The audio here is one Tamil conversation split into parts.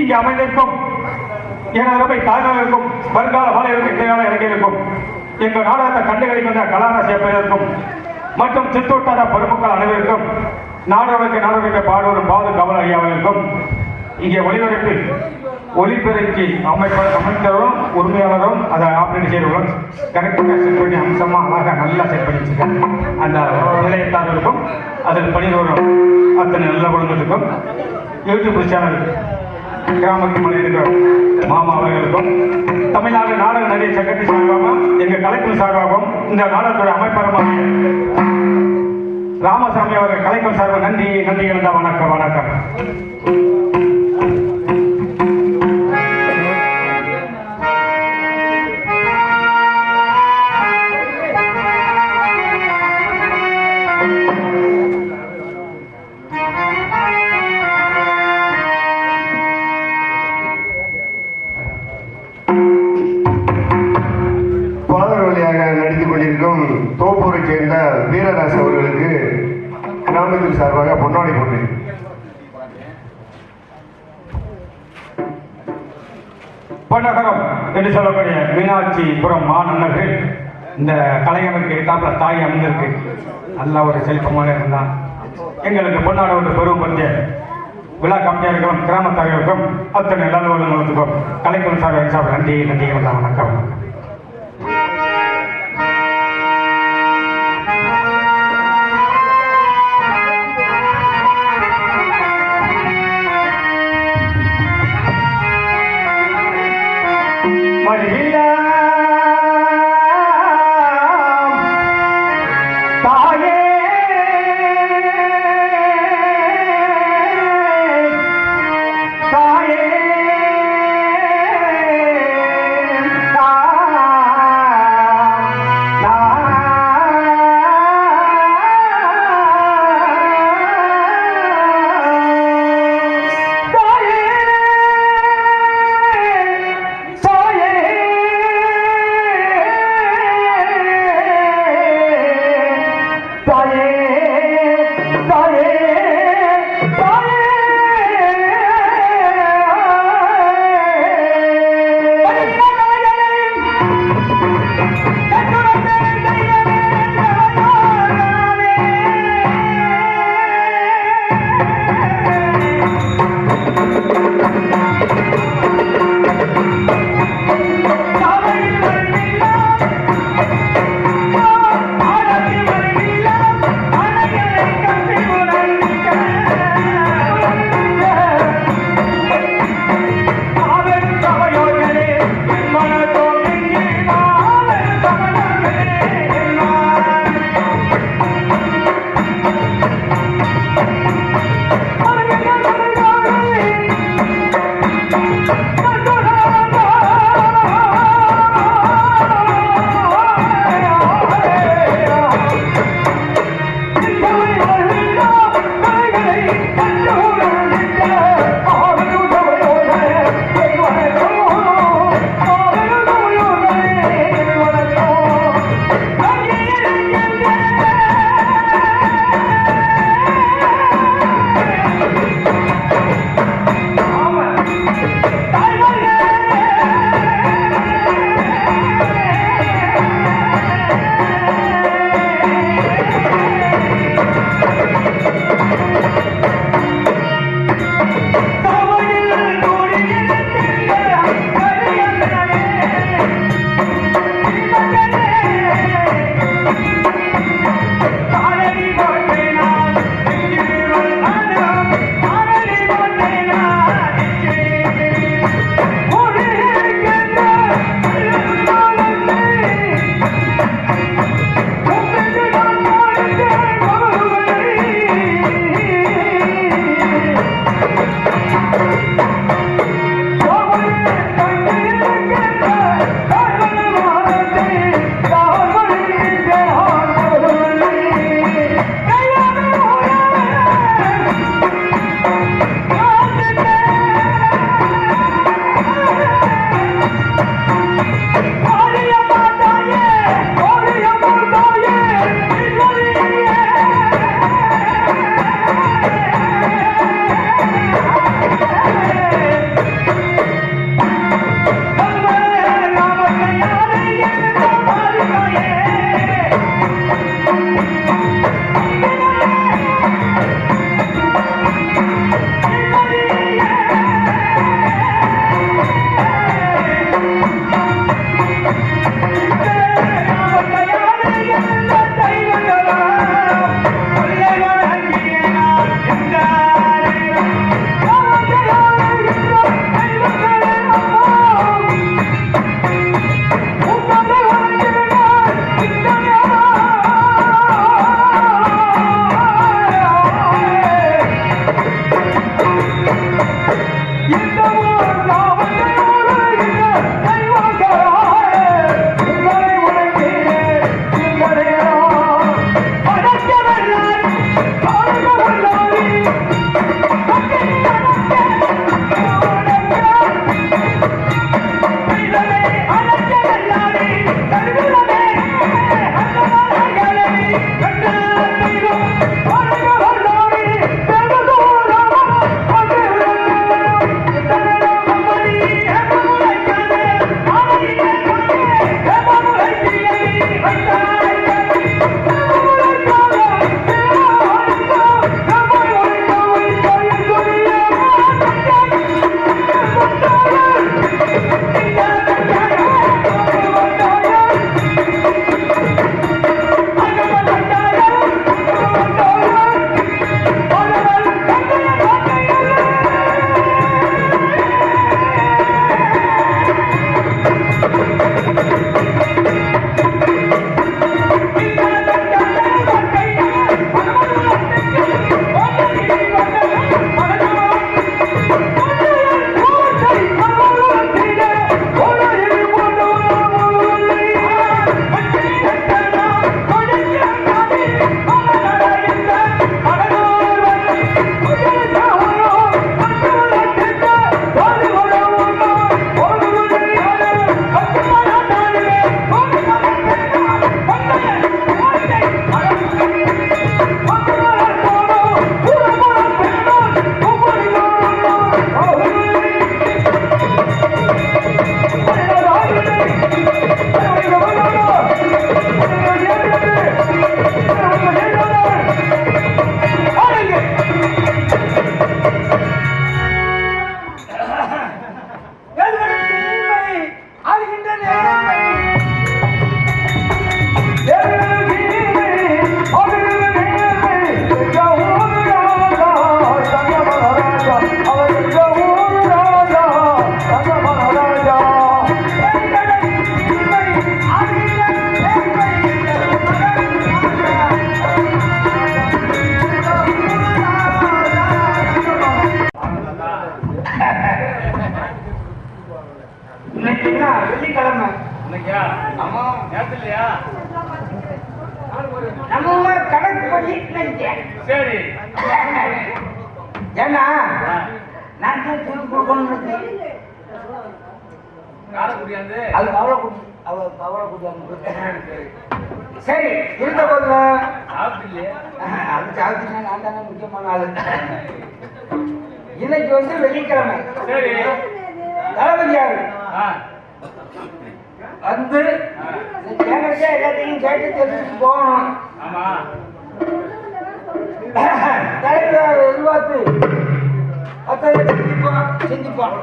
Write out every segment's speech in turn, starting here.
இங்கே அமைந்திருக்கும் எனது தாய்மார்களுக்கும் வருங்கால வாழைகளுக்கும் இடையான இலங்கையிற்கும் எங்கள் நாடகத்தை கண்டுகளிக்கின்ற கலாராசிய பெயருக்கும் மற்றும் சித்தூட்டாத பொதுமக்கள் அனைவருக்கும் நாடகத்தை பாடுவரும் பாது கவல ஐயாவிற்கும் இங்கே ஒளிபரப்பில் ஒளிபெருக்கி அமைத்தவரும் உரிமையாளரும் அதை ஆப்ரேட் செய்தவரும் கரெக்டாக செட் பண்ணி அம்சமாக அழகாக நல்லா செட் பண்ணி வச்சுருக்காங்க. அந்த நிலையத்தாளருக்கும் அதில் பணிவரும் அத்தனை நல்ல குழந்தைகளுக்கும் யூடியூப் சேனல் கிராமத்தில் மனிதர்கள் மாமா அவர்களுக்கும் தமிழ்நாடு நாடக நடிகை செக்ரட்டரி சார்பாகவும் எங்கள் கலைக்குழு சார்பாகவும் இந்த நாடகத்துடைய அமைப்பரமாக ராமசாமி அவர்கள் கலைக்குழு சார்பாக நன்றி எழுந்த வணக்கம் வணக்கம். தோப்பூரை சேர்ந்த வீரராஜ் அவர்களுக்கு கிராமத்தின் சார்பாக பொன்னாடி போட்டு பொன்னகரம் என்று சொல்லக்கூடிய மீனாட்சிபுரம் மாநகரில் இந்த கலைஞருக்கு எட்டாப்புல தாய் அமைந்திருக்கு. நல்ல ஒரு செல்பமாக இருந்தான். எங்களுக்கு பொன்னாட ஒரு பெருமைப்படுத்திய விழா கமிட்டியாளர்களும் கிராமத்தார்களுக்கும் அத்தனை நல்லவர்களுக்கும் கலைக்குழு சார்பாக நன்றி வணக்கம். தாயே இன்னைக்கு என்ன வெள்ளிக்கிழமை? இன்னைக்கா? ஆமா. நேத்து இல்லையா? நம்ம கணக்கு பண்ணி இன்னைக்கு. சரி. ஏன்னா நான் தான் திருப்பி கொடுக்கணும். காரைக்குடியாந்து? அது கவலை குடியாந்து. சரி இருந்த போதுல சாப்பிட்டு அது சாப்பிட்டீங்கன்னா நான் தானே முக்கியமான ஆளு. இன்னைக்கு வந்து வெள்ளிக்கிழமை. சரி. தளபதி யாரு ஆ. வந்து என்கிட்ட எல்லாத்தையும் கேட்டு தெரிஞ்சுட்டு போகணும். ஆமா. தலைவர் எதிர்பார்த்து அதை சிந்திப்போம்.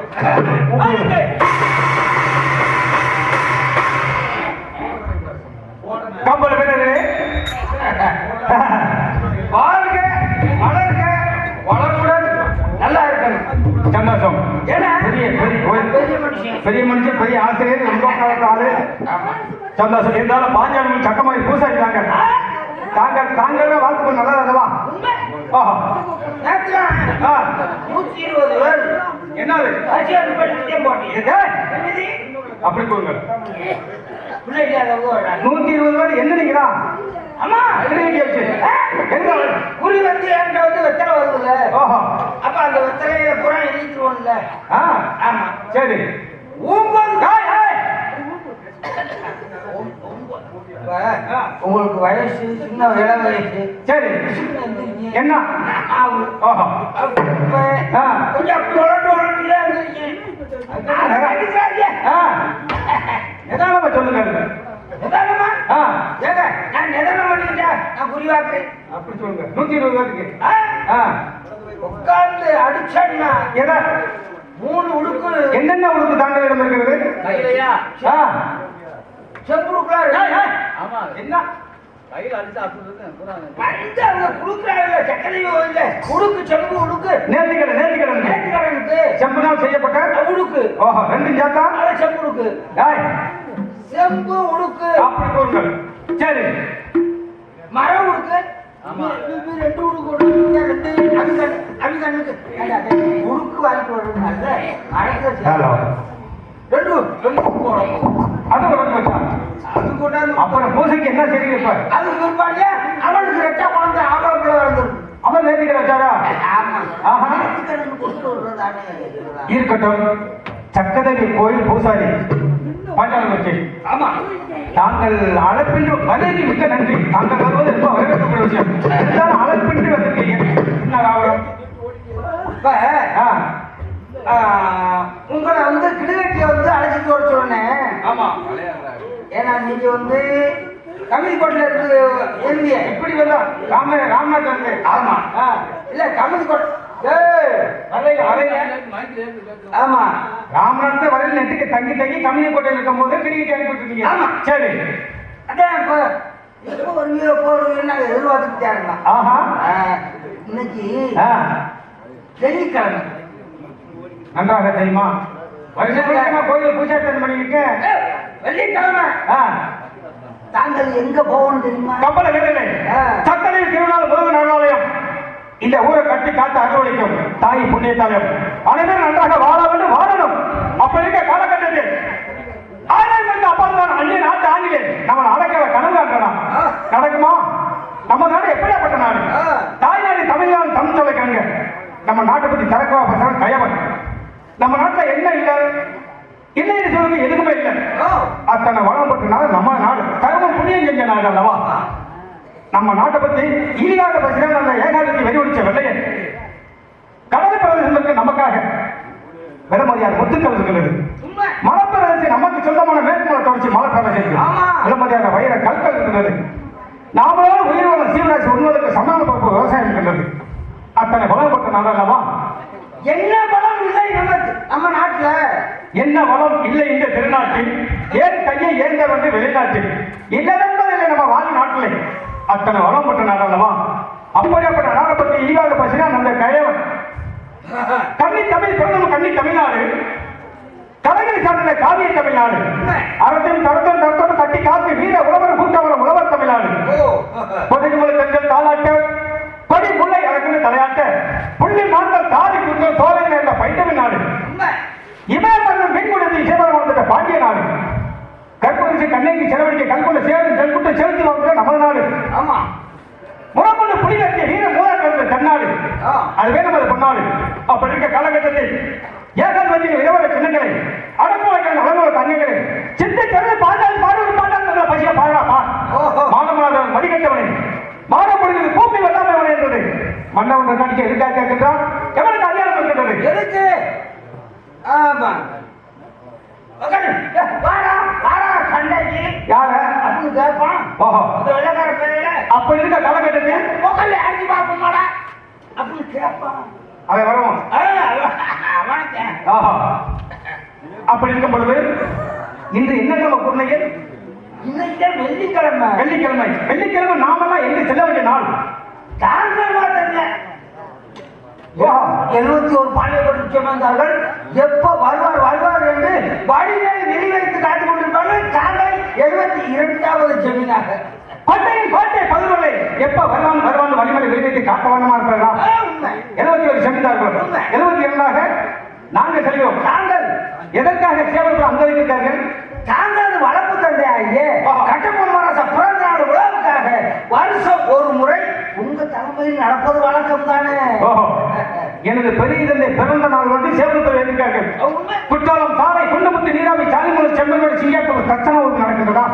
கம்பல் வீரர்களே, வாழ்க வளர்க வளமுடன் நல்லா இருக்கணும். சந்தோஷம். ஏன்னா பெரிய பெரிய மனுஷன். பெரிய மனுஷன், பெரிய ஆசிரியர், ரொம்ப காலத்து ஆளு. ஆமா. சந்தோஷம். இருந்தாலும் பாஞ்சாலம் சக்கமாரி பூசாரி தாங்கள் வாழ்த்துக்கள் நல்லா இருந்தவா. ஓஹோ. நேத்துல ஆ. 120 பேர் என்னது அரசியல் படிச்சுட்டே போட்டீங்க. ஏய், அப்படி கொடுங்க. பிள்ளைங்க அதை வர்றாங்க. 120 பேர் என்ன நீங்களா? ஆமா. வச்சு எங்க குறி வந்து என்கிட்ட வந்து வெத்தலை வருதுல்ல. ஓஹோ. அப்ப அந்த வெத்தலையில புறா எழுதிடுவோம்ல. ஆ. ஆமா. சரி. 9. ஏய், இப்ப உங்களுக்கு வயசு சின்ன இள வயசு. சரி. என்ன? ஓஹோ. ஆ. கொஞ்சம் அப்படி உழட்டு ஆ. நிதானமா சொல்லுங்க. நிதானமா? ஆ. ஏங்க நான் நிதானம் பண்ணிக்கிட்டேன். நான் குறிவாக்குறேன். அப்படி சொல்லுங்க. 120 பேருக்கு. ஆ. உட்கார்ந்து அடிச்சேன்னா எதா 3 உடுக்கு என்னென்ன உடுப்பு தாங்களிடம் இருக்கிறது? கையிலையா? ஆ. செம்புடுக்குலாம் ஏய், இருக்கு. ஏய். ஆமா. என்ன? கையில் அடிச்சு அப்படின்னு போறாங்க. வந்து அவங்க குடுக்குறாங்கல்ல சக்கரையோ இல்ல உடுக்கு செம்பு உடுக்கு நேர்த்திக்கடன் நேற்றுக்கடனுக்கு செம்புனால் செய்யப்பட்ட உடுக்கு. ஓஹோ. 2 ஜாத்தா. அது செம்பு உடுக்கு. ஏய், செம்பு உடுக்கு. அப்படி கூறுங்கள். சரி. மரம் உடுக்கு. ஆமா. இது 2 உடுக்கு உடுக்கு. 2 அவிகண்ணுக்கு உடுக்கு வாங்கிட்டு வரணும்னால அரைக்க ஹலோ. 2 போடணும். அது ஒரு மச்சான். அது கொண்டாந்து அப்புறம் பூசைக்கு என்ன செய்யுங்க இப்ப? அது விற்பாங்க. அவனுக்கு ரெட்டா குழந்தை ஆம்பளை பிள்ளை வந்துடும். அவன் நேர்த்திக்கடன் வச்சாரா? ஆமா. ஆஹா. நேர்த்திக்கடன் கொடுத்து விடுறதானே இதெல்லாம். இருக்கட்டும். சக்கதவி கோயில் பூசாரி பாஞ்சாலம் வச்சு ஆமா. தாங்கள் அழைப்பின்றி வருகைக்கு மிக்க நன்றி. தாங்கள் வருவது ரொம்ப வரவேற்கக்கூடிய விஷயம். இருந்தாலும் அழைப்பின்றி வந்திருக்கீங்க. என்ன ஆவரம்? இப்ப ஆ. உங்களை வந்து கிடுகட்டிய வந்து அழைச்சிட்டு வர சொன்னேன். ஆமா. ஏன்னா நீங்க வந்து கமிதிக்கோட்டில இருந்து இருந்தீங்க. இப்படி வந்தா ராமநாத் வந்து. ஆமா. ஆ. இல்ல கமிதிக்கோட்டை. ஆமா. ராமநாத் வரையில் நெட்டுக்கு தங்கி கம்மியக்கோட்டையில் இருக்கும் போது கிரிக்கெட் அனுப்பிட்டு இருக்கீங்க. ஆமா. சரி. அதான் இப்ப எப்போ வருவீங்க நாங்க எதிர்பார்த்துக்கிட்டே இருந்தோம். ஆஹா. இன்னைக்கு ஆ. வெள்ளிக்கிழமை. நன்றாக தெரியுமா? வருஷம் கோயில் பூஜை பண்ணிருக்கேன். வெள்ளிக்கிழமை. ஆ. தாங்கள் எங்க போகணும் தெரியுமா? கப்பல வீரர்களே, சக்கரை திருநாள் முருகன் அருளாலயம் இந்த ஊரை கட்டி காத்து அறுவடைக்கும் தாய் புண்ணியத்தாலயம் அனைவரும் நன்றாக வாழ வேண்டும், வாழணும். அப்ப இருக்க காலகட்டத்தில் 1000 பேருக்கு அப்பால் தான் அந்நிய நாட்டு ஆங்கிலே நம்ம நடக்கிற கனவு காட்டலாம். நடக்குமா? நம்ம நாடு எப்படியாப்பட்ட நாடு? தாய்நாடு தமிழ்நாடு தமிழ் சொல்லிக்கிறாங்க. நம்ம நாட்டை பத்தி தரக்குவா பசங்க கயவன். நம்ம நாட்டுல என்ன இல்லை இல்லைன்னு சொல்லுங்க, எதுக்குமே இல்லை. அத்தனை வளம் பெற்ற நாடு நம்ம நாடு. தர்மம் புண்ணியம் செஞ்ச நாடு அல்லவா? நம்ம நாட்டை பத்தி ஈடாக பேசுகிற அந்த ஏகாதத்தை வெறிவடிச்ச வெள்ளையன் கடல் பிரதேசத்திற்கு நமக்காக விலமதியார் முத்துக்கள் இருக்கிறது. மலைப்பிரதேசம் நமக்கு சொந்தமான மேற்குமலை தொடர்ச்சி மலைப்பிரதேசம் விலமதியான வைர கற்கள் இருக்கிறது. நாமளும் உயிரோட சீவராசி உண்மைக்கு சமாள பொறுப்பு விவசாயம் இருக்கின்றது. அத்தனை வளம் பெற்ற நாடு அல்லவா? என்ன வளம் இல்லை நம்ம நாட்டுல? என்ன வளம் இல்லை இந்த திருநாட்டில்? ஏன் கையை ஏந்த வந்து வெளிநாட்டில் இல்லதென்பதில்லை நம்ம வாழும் நாட்டிலே. அத்தனை வளம் பெற்ற நாடு அல்லவா? அப்படியாப்பட்ட நாடை பற்றி இழிவாக பேசினா அந்த கயவன் கன்னி தமிழ் பிறந்தவன் கன்னி தமிழ்நாடு, கலைஞர் சார்ந்த காவிய தமிழ்நாடு, அறத்தையும் தரத்தையும் தரத்தோடு கட்டி காத்து வீர உழவர் கூட்டவரம் உழவர் தமிழ்நாடு. பொதுமலை தென்றல் தாளாட்ட கொடி முல்லை அரங்குன்னு தலையாட்ட புள்ளி மாந்தல் தாதி குற்றம் சோதனை என்ற பைத்தமிழ் நாடு. வீரர்களுக்கு செலவழிக்க கல்கொண்ட சேரும் செல்குட்ட செலுத்தி வாழ்கிற நமது நாடு. ஆமா. முறக்கொண்டு புலி கட்டிய வீர மூதாட்ட தன்னாடு. ஆ. அதுவே நமது பொன்னாடு. அப்படி இருக்க காலகட்டத்தில் ஏகல் வஞ்சின் விதவர சின்னங்களை அடக்க வைக்கிற நலனோட தங்கங்களை சிந்தை திறந்து பாண்டால் பாடுவது பாண்டால் பசிய பாடா ஓஹோ. மாணவனாக மதிக்கட்டவனை மாணவர்களுக்கு பூமி வெள்ளாமை என்றது மன்னவன் காணிக்க எதுக்காக கேட்கின்றான்? எவனுக்கு அதிகாரம் இருக்கின்றது? எதுக்கு? ஆமா. உக்காரு. வாடா வாடா சண்டைக்கு யார அப்படின்னு கேட்பான். ஓஹோ. இந்த வெள்ளக்கார பேரையில அப்படி இருக்க காலகட்டத்தில் உக்காரு அடிச்சு பார்ப்போமாடா அப்படின்னு கேட்பான். அவன் வரவும் அவனுக்கு ஆஹா. அப்படி இருக்கும் பொழுது இன்று என்ன நம்ம குருணையில் இன்னைக்கு வெள்ளிக்கிழமை. வெள்ளிக்கிழமை. வெள்ளிக்கிழமை நாமெல்லாம் எங்க செல்ல வேண்டிய நாள்? தாங்கள் மாட்டேங்க. ஓஹோ. 71 பாளையப்பட்டு சுமந்தார்கள். எப்ப வருவார் என்று வழியை வெளிவைத்து காத்துக் கொண்டிருப்பார்கள். தாங்கள் 72வது ஜமீனாக. கோட்டையின் கோட்டை பதுவலை எப்ப வருவான் வழிமலை வெளிவைத்து காட்டவானமா இருப்பார்களா? உண்மை. 71 செமிந்தார்கள். உண்மை. 72ஆக நாங்கள் செல்கிறோம். தாங்கள் எதற்காக சேவர்கள் அங்க வைக்கிறார்கள்? தாங்கள் வளர்ப்பு தந்தையாகிய கட்டபொம்மரச பிறந்த நாடு விழாவுக்காக வருஷம் ஒரு முறை உங்க தலைமையில் நடப்பது வழக்கம் தானே. ஓஹோ. எனது பெரிய தந்தை பிறந்த நாள் வந்து சேவர்கள் வைக்கிறார்கள். உண்மை. குற்றாலம் சாலை குண்டமுத்து நீராவி சாலிமலை செம்மல்வடி சிங்காப்பூர் தட்சணம் ஒன்று நடக்கின்றதா?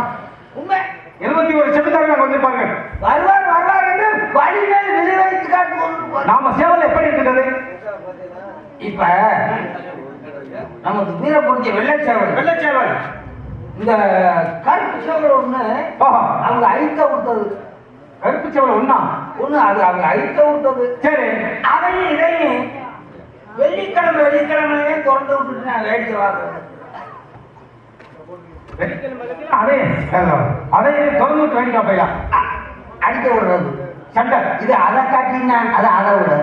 உண்மை. 71 செமிந்தார்கள் வந்திருப்பார்கள். வருவார் என்று வழியில் வெளிவைத்து காட்டுவோம். நாம சேவல் எப்படி இருக்கின்றது? இப்ப நமக்கு வீரபுரிஞ்ச வெள்ளைச்சேவல் வெள்ளச்சேவல். இந்த கருப்பு சேவல் ஒண்ணு ஓஹோ. அவங்க ஐத்த விட்டது. கருப்பு சேவல் ஒண்ணா? ஒண்ணு அது அவங்க ஐத்த விட்டது. சரி. அதையும் இதையும் வெள்ளிக்கிழமையே திறந்து விட்டுட்டு நான் வேடிக்கை பார்க்கறது. அதே அதை திறந்து விட்டு வேண்டிக்கா போயா அடிக்க விடுறது சண்டை. இது அதை காட்டினா அது அதை விட.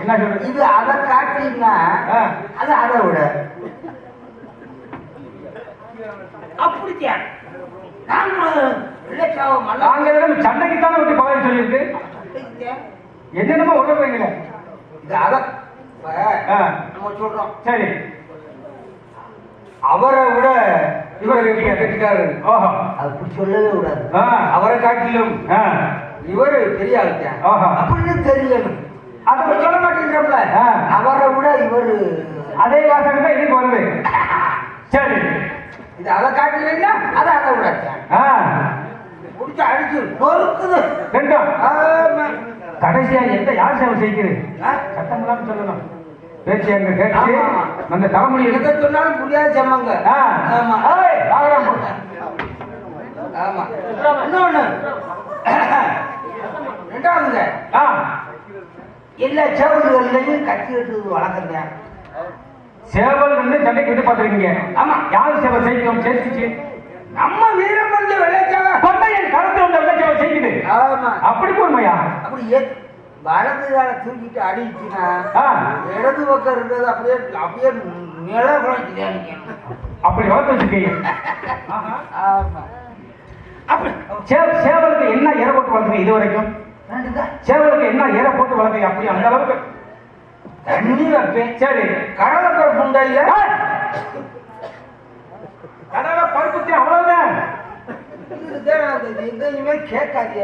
என்ன சொல்றது? இது அதை காட்டினா அது அதை விட. அப்படித்தான் நாங்க வெள்ளைச்சாவம் நாங்க சண்டைக்கு தானே விட்டு பகல் சொல்லியிருக்கு. என்னென்னமோ உணர்றீங்களே. இது அதை நம்ம சொல்றோம். சரி. அவரை விட இவர் கட்டிக்காரு. ஓஹோ. அப்படி சொல்லவே கூடாது. ஆ. அவரை காட்டிலும் இவரு பெரிய ஆளுத்தான் ஆஹா. அப்படின்னு தெரியணும். அப்படி சொல்ல மாட்டேங்கிறோம்ல. ஆ. அவரை விட இவரு அதே வாசகம் தான் இதுக்கு வருது. சரி. இது அதை காட்டலைன்னா அது அதை விடாத்தான் குடிச்சு அடிச்சு நொறுக்குது ரெண்டும். ஆமா. கடைசியா எந்த யார் சேவை செய்கிறது? ஆ? சட்டம் இல்லாம சொல்லணும். பேச்சு அங்க கேட்டு ஆமா. அந்த தலைமுடி எதை சொன்னாலும் புரியாது செம்மாங்க. ஆமா. ஆமா. இன்னொன்னு ரெண்டாவதுங்க எல்லா சேவல்கள்லையும் கட்டி கட்டுறது வழக்கங்க. சேவல் வந்து சண்டைக்கு விட்டு பார்த்துருக்கீங்க. ஆமா. யார் சேவை செய்யும் சேர்த்துச்சு? நம்ம வீரம் வந்து வெள்ளைச்சாவ கொண்டையன் கருத்து வந்த வெள்ளை சேவை செய்யுது. ஆமா. அப்படி போடுமையா? அப்படி வலது கால தூக்கிட்டு அடிச்சுன்னா இடது பக்கம் இருக்கிறது அப்படியே அப்படியே நில குழந்தை. அப்படி வளர்த்து வச்சிருக்கீங்க. ஆமா. அப்படி சேவலுக்கு என்ன இற போட்டு வளர்த்துங்க இது வரைக்கும்? சேவலுக்கு என்ன இற போட்டு வளர்த்தீங்க? அப்படி அந்த அளவுக்கு தண்ணி வைப்பேன். சரி. கடலை பருப்பு உண்டாயில கடலை பருப்பு அவ்வளவுதான். எங்கேயுமே கேட்காது.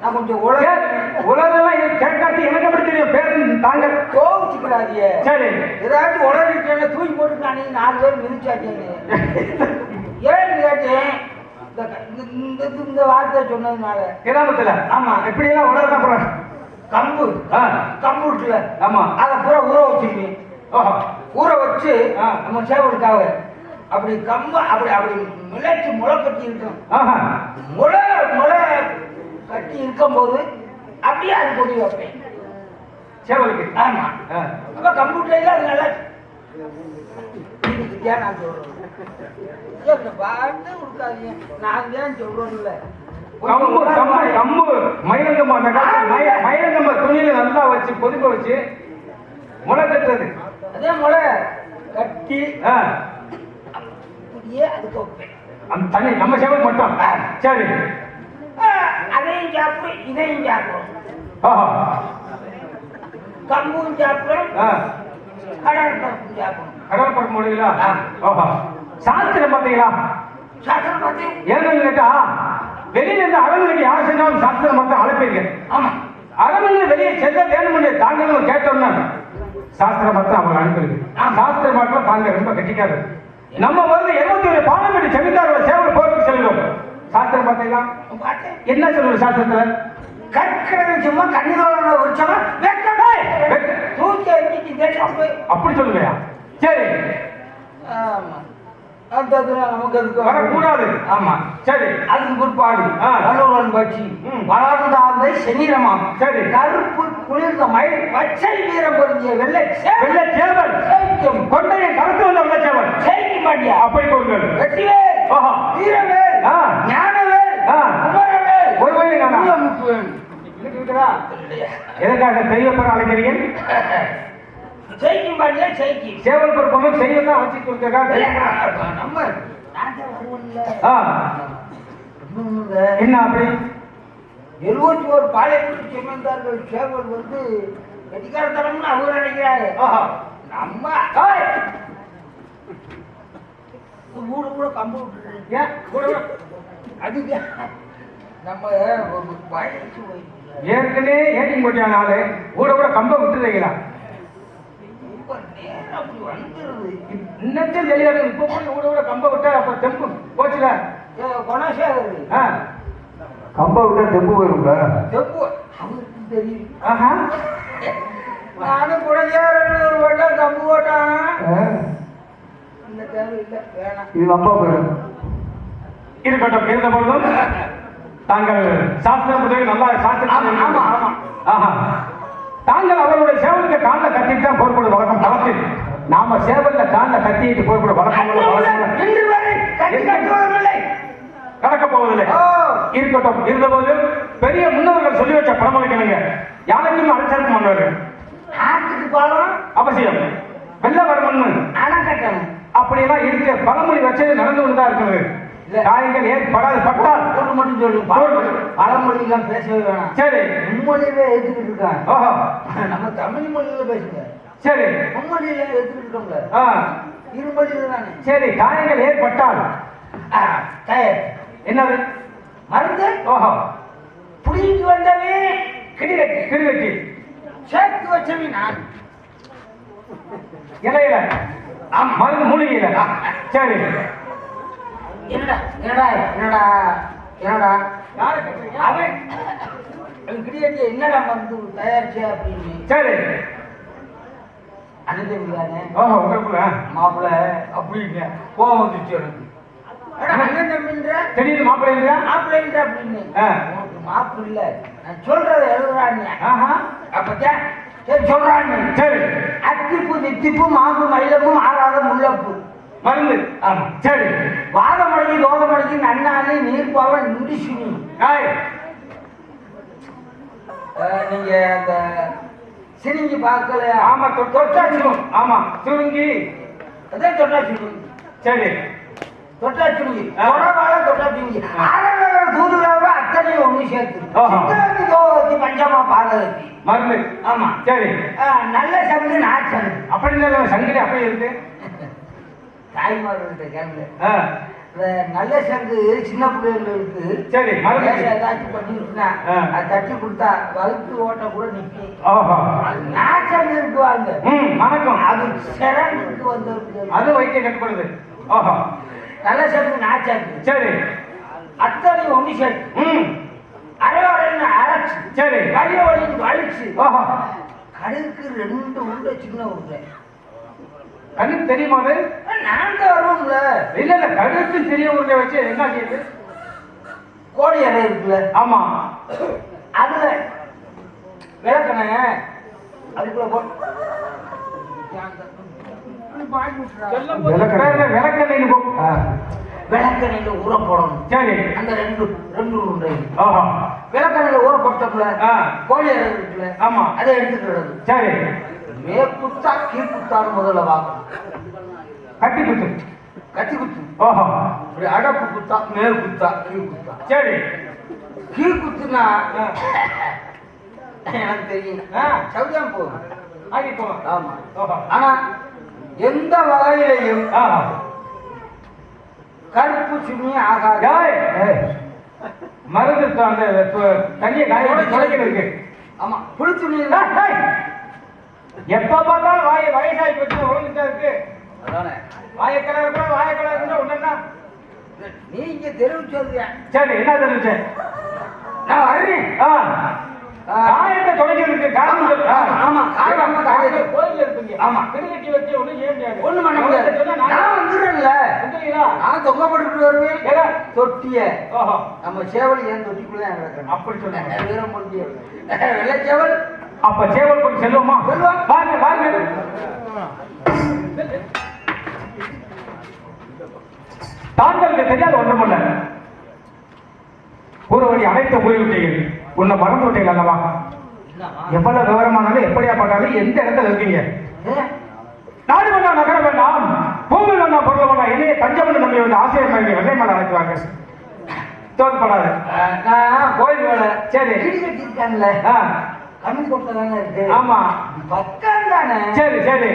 நான் கொஞ்சம் உலகெல்லாம் கேட்காது. எனக்கு எப்படி தெரியும்? பேரு தாங்க கோவிச்சுக்கிறாதிய. சரி. ஏதாச்சும் உலகிட்டு தூக்கி போட்டு நான் 4 பேர் மிதிச்சாச்சேன்னு ஏன்னு கேட்டேன். இந்த வார்த்தை சொன்னதுனால கிராமத்துல ஆமா எப்படி எல்லாம் உலகத்தான் போறாங்க. கம்பு இருக்குல்ல. ஆமா. அதை பூரா ஊற வச்சிருக்கேன். ஊற வச்சு நம்ம சேவலுக்காக அப்படி கம்பு அப்படி அப்படி முளைச்சு முளை கட்டி இருக்கும். முளை கட்டி இருக்கும் போது அப்படியே அது கொடி வைப்பேன் சேவலுக்கு. ஆமா. அப்ப கம்ப்யூட்டர்ல அது நல்லா நான் சொல்றேன். நான் ஏன் சொல்றேன்ல கம்பு மயிலங்கம்ப துணியில நல்லா வச்சு கொதிக்க வச்சு முளை கட்டுறது. அதே முளை கட்டி அதுக்கு வைப்பேன். அந்த தண்ணி நம்ம சேவல் மட்டும். சரி. அதையும் சாப்பிடும் இதையும் சாப்பிடும். கம்பும் சாப்பிடும் கடல் பருப்பும் சாப்பிடும். கடல் பருப்பு முடியுங்களா? சாஸ்திரம் பார்த்தீங்களா? சாஸ்திரம் பார்த்து ஏன்னு கேட்டா வெளியில இருந்து அரண்மனைக்கு யார் சென்றாலும் சாஸ்திரம் மட்டும் அழைப்பீங்க. ஆமா அரண்மனை வெளியே செல்ல வேணும்னு தாங்களும் கேட்டோம்னா சாஸ்திரம் மட்டும் அவங்க அனுப்பிருக்கு. சாஸ்திரம் மட்டும் தாங்க ரொம்ப கட்டிக்காது. நம்ம வந்து 21 பாலமேடு செமிந்தாரோட சேவல் போருக்கு செல்கிறோம். சாஸ்திரம் பார்த்தீங்களா பார்த்தேன். என்ன சொல்லுது சாஸ்திரத்துல? கற்கிறது சும்மா கண்ணிதோட உற்சவம் வெட்டடே தூக்கி எரிஞ்சிட்டு கேட்டு போய் அப்படி சொல்லுவையா? சரி ஆமா அந்த நமக்கு அதுக்கு வரக்கூடாது. ஆமா சரி அதுக்கு பிற்பாடு ஆ. வலுவன் பட்சி ம். வளர்ந்தாந்தை செந்நிறமாம் சரி. கருப்பு குளிர்ந்த மயில் பச்சை வீரம் பொருந்திய வெள்ளை வெள்ளை சேவல் சேவிக்கும் கொண்டையை கருத்து வந்த வெள்ளை சேவல் சேவிக்க மாட்டியா அப்படி கொள்கள். வெற்றிவேல் ஆஹா. வீரவேல் ஆ. ஞானவேல் ஆ. குமரவேல் ஒரு வயது காணா. ஊழமுக்குவேல். இருக்குதா? எதற்காக தெய்வப்பெற அழைக்கிறீங்க? ஜெயிக்கும் பாட்டியா ஜெயிக்கி சேவல் பொறுப்பவங்க செய்வதான் வச்சு கொடுத்துருக்காங்க. நம்ம நான் தான் வருவேன்ல. ஆ. இன்னொன்னுங்க, என்ன அப்படி? 71 பாளையக்குடி செம்மந்தார்கள் சேவல் வந்து கட்டிக்காரத்தனம்னு அவர் நினைக்கிறாரு. ஆஹா. நம்ம ஏய், ஊடு கூட கம்பு விட்டுருக்கு. ஏன் கூட வா. அதுக்கு நம்ம ஒரு வயசு ஏற்கனவே ஏட்டிங் போட்டியான ஆளு கூட கூட கம்ப விட்டுறீங்களா? ரொம்ப நேரம் அப்படி வந்துருது. இன்னத்தையும் தெரியாது. இப்ப போய் கூட கூட கம்ப விட்டா அப்ப தெம்பு போச்சுல. குணசேகர் ஆ. கம்ப விட்டா தெம்பு வரும்ல. தெப்பு அவருக்கு தெரியும். ஆஹா. நானும் குணசேகரன் ஒரு வட்டம் கம்பு போட்டான். இந்த தேவை இல்லை வேணாம். இது அப்பா போயிடும். இருக்கட்டும். இருந்த பொழுதும் தாங்கள் சாஸ்திரம் புத்தகம் நல்லா ஆமா ஆமா ஆமா ஆஹா. தாங்கள் அவருடைய சேவலுக்கு காலில் கத்திட்டு தான் போர்படு வழக்கம் பழத்தில். நாம சேவல்ல காலில் கத்திட்டு போர்படு வழக்கம் இன்று வரை கட்டி கட்டுவதில்லை. நடக்க போவதில்லை. ஓ. இருக்கட்டும். இருந்தபோது பெரிய முன்னோர்கள் சொல்லி வச்ச பழமொழிக்கணுங்க. யானைக்கும் அழைச்சாருக்கும் பண்ணுவார்கள். ஆற்றுக்கு பாலம் அவசியம். வெள்ளவர்மன் அணை கட்டணும். அப்படியெல்லாம் இருக்கு. பழமொழி வச்சது நடந்து கொண்டுதான் இருக்குது. இல்ல. காயங்கள் ஏற்படாது பட்டால் ஒன்று மட்டும் சொல்லு. பழமொழி எல்லாம் பேசவே வேணாம். சரி. மும்மொழியில ஏத்துக்கிட்டு இருக்காங்க. ஓஹோ. நம்ம தமிழ் மொழியில பேசுங்க. சரி. மும்மொழியில ஏத்துக்கிட்டு இருக்கோம்ல. ஆ. இருமொழியில தானே. சரி. காயங்கள் ஏற்பட்டால் தயார். என்னது? மருந்து ஓஹோ. புடிங்கிட்டு வந்தவே கிடிகட்டி கிருவெட்டி சேர்த்து வச்சவே நான். இலையில மருந்து மூலிகையில. சரி. என்னடா என்னடா என்னடா என்னடா யாரை கேட்குறீங்க? அவன் கிடிகட்டி என்னடா மருந்து தயாரிச்சு அப்படின்னு சரி. அனுதவி தானே. ஓஹோ. உங்களுக்குள்ள மாப்பிள்ள அப்படின்னு கோவம் வந்துச்சு எனக்கு. அண்ணன் தம்பின்ற திடீர்னு மாப்பிள்ளைங்களா? மாப்பிள்ளைன்ற அப்படின்னு ஆ. உனக்கு மாப்பிள்ள இல்ல நான் சொல்றத எழுதுறான்னு. ஆஹா. அப்பதான் சரி சொல்றான்னு. சரி. அத்திப்பு நித்திப்பு மாம்பு மயிலமும் ஆறாத முள்ளப்பு மருந்து. ஆமா. சரி. வாதமடங்கி தோதமடங்கி நன்னானே நீர்ப்பாவன் நுடிசுனி. காய். நீங்க அந்த சினிங்கி பார்க்கலையா? ஆமா. தொட்டாச்சும். ஆமா. சுருங்கி. அதான் தொட்டாச்சுனி. சரி. தொட்டாச்சுனி ஆ. தொடவால தொட்டாச்சுனி ஆரம்ப தூதுலாவ அத்தனையும் ஒண்ணு சேர்த்து ஆஹா. சித்தவத்தி தோவத்தி பஞ்சமா பாதவத்தி. மருந்து. ஆமா. சரி. நல்ல சங்கு நாச்சங்கு. அப்படி இல்லை சங்கிலி அப்படியே இருக்கு. தாய்மார்கள்ட்ட கேள்வி. ஆ. இந்த நல்ல சங்கு சின்ன பிள்ளைகளுக்கு சரி. மருந்து. ஏதாச்சும் பண்ணிருக்குன்னா ஆ. அது தட்டி கொடுத்தா வகுத்து ஓட்ட கூட நிற்கும். ஓஹோ. நாச்சங்கு இருக்குவாங்க. வணக்கம். அது சிறங்குக்கு வந்தவருக்கு அது வைத்திய கட்டுப்படுது. ஓஹோ. நல்ல சங்கு நாச்சங்கு சரி. அத்தனை ஒண்ணு சேர்த்து அரைவரைன்னு அரைச்சு சரி. வழிய வழின்னு வலிச்சு ஓஹோ. கடுக்கு 2 உருண்டை சின்ன உருண்டை. கண்ணுக்கு தெரியுமா அது? நாங்க வருவோம்ல. இல்ல இல்ல கடுத்து தெரிய உருண்டை வச்சு என்ன செய்யுது? கோழி அறை இருக்குல்ல. ஆமா. அதுல விளக்கண அதுக்குள்ள போட்டு விளக்கெண்ணெய் போ. விளக்கணையில ஊற போடணும். சரி. அந்த ரெண்டு உருண்டை ஓஹோ. விளக்கணையில ஊற போட்டக்குள்ள ஆ. கோழி அறை இருக்குல்ல. ஆமா. அதை எடுத்துக்கிறது. சரி. மேற்குத்தா கீழ்குத்தான்னு முதல்ல வாங்கணும். கட்டி குத்து. கத்தி குத்து. ஓஹோ. இப்படி அடப்பு குத்தா மேற்குத்தா கீழ்குத்தா. சரி. கீழ்குத்துனா எனக்கு தெரியும். சௌஜாம் போகும். ஆகி போலாம். ஆமா. ஓஹோ. ஆனா எந்த வகையிலையும் ஆஹா. கருப்பு சுண்ணி ஆகாது. ஏய், மருந்து அந்த தண்ணியை காய வச்சு துடைக்கிறதுக்கு. ஆமா புளி துணி எப்ப பார்த்தாலும் வயசாகி போச்சு உழந்துட்டா இருக்கு. அதானே வாயக்கலர் ஒண்ணுன்னா நீ இங்க தெருவு சொல்றியா? சரி என்ன தெரிஞ்சு நான் வர்றேன். காயத்தை துடைக்கிறதுக்கு காரணம் ஆமா காரணமா காயத்தை கோயில் இருப்பீங்க. ஆமா. திருநெட்டி வச்சு ஒண்ணும் செய்ய முடியாது. ஒண்ணு பண்ண முடியாது. நான் வந்துடுறேன்ல. நான் தொங்கப்பட்டு வருவேன். ஏதா? தொட்டிய ஓஹோ, நம்ம சேவல் ஏன் தொட்டிக்குள்ள தான் கிடக்கணும். அப்படி சொல்லுங்க. வீரம் முடிஞ்சு வெள்ளை சேவல். அப்ப சேவல் கொண்டு செல்வோமா? செல்வோம். வாங்க வாங்க. தாங்களுக்கு தெரியாது ஒன்றுமில்ல. ஒரு வழி அனைத்து போய்விட்டீர்கள். உன்னை மறந்து விட்டீர்கள் அல்லவா? எவ்வளவு விவரமானாலும் எப்படியா பண்ணாலும் எந்த இடத்துல இருக்கீங்க? நாடு வேண்டாம், நகரம் வேண்டாம், பூமி வேண்டாம், பொருள் வேண்டாம், என்னைய தஞ்சம் நம்பி வந்து ஆசிரியர் மாதிரி வெள்ளை மேல அழைச்சுவாங்க. தோற்கப்படாது. நான் கோயில் வேலை. சரி. வீடு கட்டிருக்கான்ல. கம்மி கொடுத்த தானே இருக்கு. ஆமா. பக்கம் தானே. சரி சரி.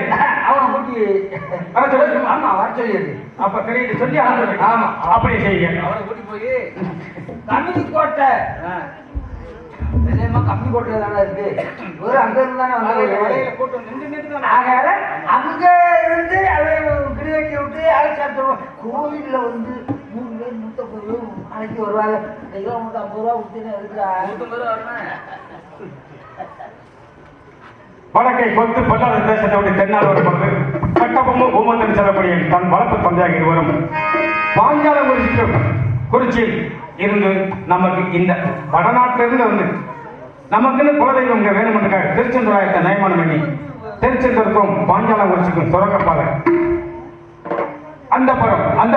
அவனை கூட்டி வர சொல்லி. ஆமா வர சொல்லிடுது. அப்ப தெரியுது சொல்லி அனுப்புறேன். ஆமா. அப்படி செய்யுங்க. அவனை கூட்டி போய் கம்மி கோட்டை. நிச்சயமா கம்மி கோட்டை தானே இருக்கு. ஒரு அங்க இருந்து தானே வந்து கூட்டம் நின்று ஆகாத அங்க இருந்து அதை கிரிவெட்டி விட்டு அழைச்சாத்துருவோம். கோவில்ல வந்து 3 பேர் 150 ரூபா நாளைக்கு வருவாங்க. 150 ரூபா விட்டுன்னு இருக்கா. 150 ரூபா வரணும். வடக்கை கொத்து பொல்லாத தேசத்தை விட்டு தென்னால் வரும்போது கட்டபொம்மும் பூமந்தன் செல்லக்கூடிய தன் வளர்ப்பு தந்தையாக இருவரும் பாஞ்சாலம் குறிச்சியில் இருந்து நமக்கு இந்த வடநாட்டிலிருந்து வந்து நமக்குன்னு குலதெய்வம் இங்கே வேணும் என்று திருச்செந்தூராயத்தை நயமானம் பண்ணி திருச்செந்தூருக்கும் பாஞ்சாலம் குறிச்சிக்கும் சுரங்கப்பாதை அந்த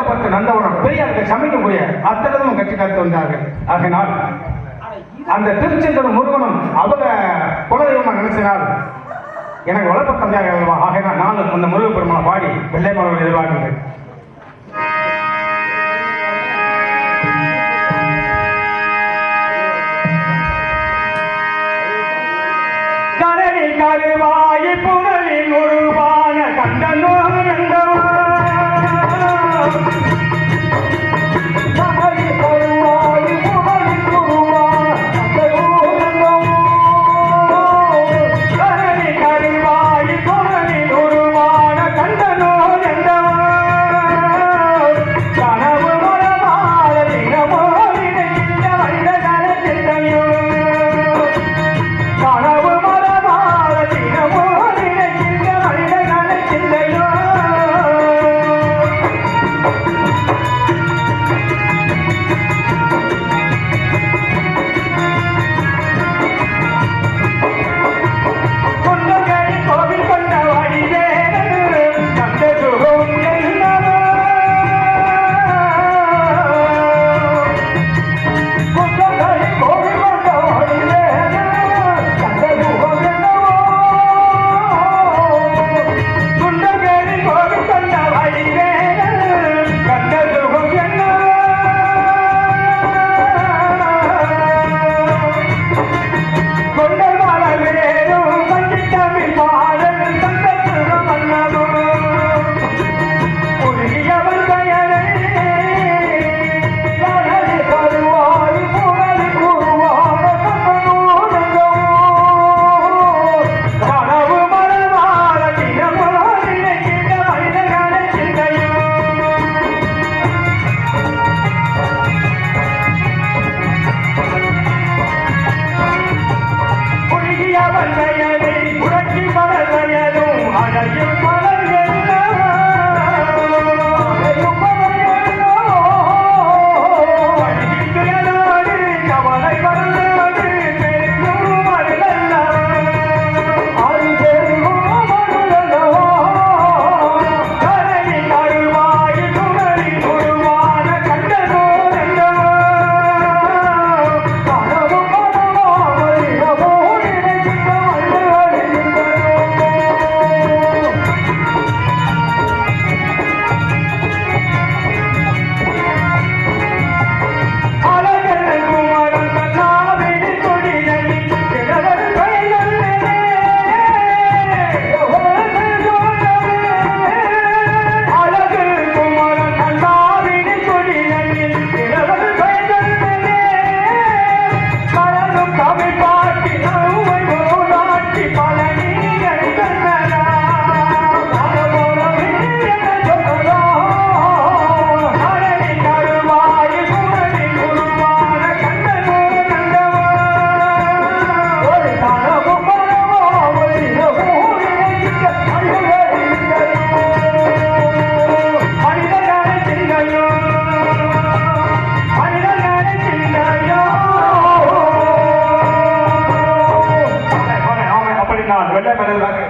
புறத்து நந்தவனம் பெரியாருக்கு சமைக்கக்கூடிய அத்தனதும் கட்சி கருத்து வந்தார்கள். ஆகினால் அந்த திருச்செந்தூர் முருகனும் அவங்க குலதெய்வமா நினைச்சினால் எனக்கு வளர்ப்பு தந்தையாக அல்லவா? ஆகினால் நானும் அந்த முருக பெருமானை பாடி வெள்ளை மலர்கள் எதிர்பார்க்கிறேன். கடலில் கருவாயி புனலில் உருவான கண்டனோ கோவில் வெள்ளை மெடல் வாங்க